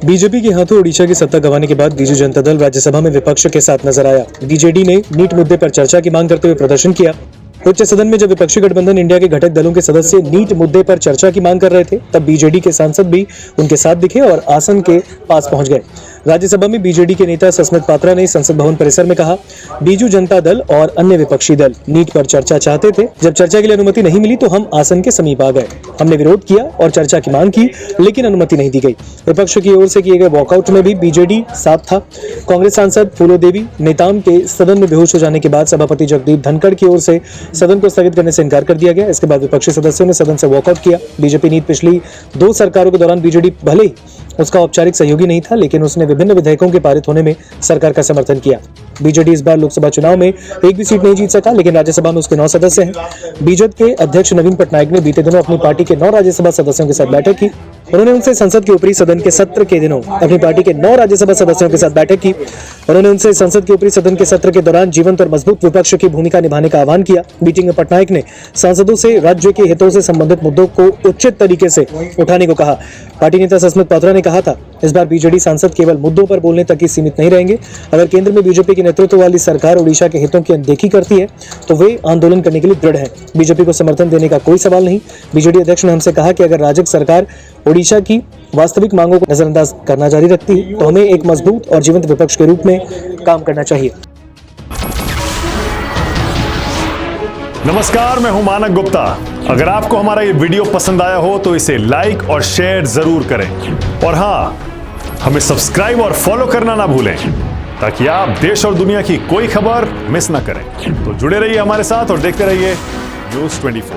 BJP के हाथों ओडिशा की सत्ता गंवाने के बाद बीजू जनता दल राज्यसभा में विपक्ष के साथ नजर आया। बीजेडी ने नीट मुद्दे पर चर्चा की मांग करते हुए प्रदर्शन किया। उच्च सदन में जब विपक्षी गठबंधन इंडिया के घटक दलों के सदस्य नीट मुद्दे पर चर्चा की मांग कर रहे थे, तब बीजेडी के सांसद भी उनके साथ दिखे और आसन के पास पहुंच गए। राज्यसभा में बीजेडी के नेता सस्मित पात्रा ने संसद भवन परिसर में कहा, बीजू जनता दल और अन्य विपक्षी दल नीट पर चर्चा चाहते थे। जब चर्चा के लिए अनुमति नहीं मिली तो हम आसन के समीप आ गए। हमने विरोध किया और चर्चा की मांग की, लेकिन अनुमति नहीं दी गई। विपक्ष की ओर से किए गए वॉकआउट में भी बीजेडी साथ था। कांग्रेस सांसद फूलो देवी नेताम के सदन में बेहोश हो जाने के बाद सभापति जगदीप धनखड़ की ओर से सदन को स्थगित करने से इनकार कर दिया गया। इसके बाद विपक्षी सदस्यों ने सदन से वॉकआउट किया। बीजेपी नीति पिछली 2 सरकारों के दौरान बीजेडी भले ही उसका औपचारिक सहयोगी नहीं था, लेकिन उसने विभिन्न विधेयकों के पारित होने में सरकार का समर्थन किया। बीजेडी इस बार लोकसभा चुनाव में एक भी सीट नहीं जीत सका, लेकिन राज्यसभा में उसके 9 सदस्य हैं। बीजेपी के अध्यक्ष नवीन पटनायक ने बीते दिनों अपनी पार्टी के 9 राज्यसभा सदस्यों के साथ बैठक की। उन्होंने उनसे संसद के ऊपरी सदन के सत्र के दिनों अपनी पार्टी के 9 राज्यसभा सदस्यों के साथ बैठक की। उन्होंने उनसे संसद के ऊपरी सदन के सत्र के दौरान जीवंत और मजबूत विपक्ष की भूमिका निभाने का आह्वान किया। मीटिंग में पटनायक ने सांसदों से राज्य के हितों से संबंधित मुद्दों को उचित तरीके से उठाने को कहा। पार्टी नेता सस्मित पात्रा ने कहा था, इस बार बीजेडी सांसद केवल मुद्दों पर बोलने तक ही सीमित नहीं रहेंगे। अगर केंद्र में बीजेपी के नेतृत्व वाली सरकार ओडिशा के हितों की अनदेखी करती है तो वे आंदोलन करने के लिए दृढ़ हैं। बीजेपी को समर्थन देने का कोई सवाल नहीं। बीजेडी अध्यक्ष ने हमसे कहा कि अगर राज्य सरकार ओडिशा की वास्तविक मांगों को नजरअंदाज करना जारी रखती है तो हमें एक मजबूत और जीवंत विपक्ष के रूप में काम करना चाहिए। नमस्कार, मैं हूं मानक गुप्ता। अगर आपको हमारा ये वीडियो पसंद आया हो तो इसे लाइक और शेयर जरूर करें, और हां, हमें सब्सक्राइब और फॉलो करना ना भूलें ताकि आप देश और दुनिया की कोई खबर मिस ना करें। तो जुड़े रहिए हमारे साथ और देखते रहिए न्यूज़ 24।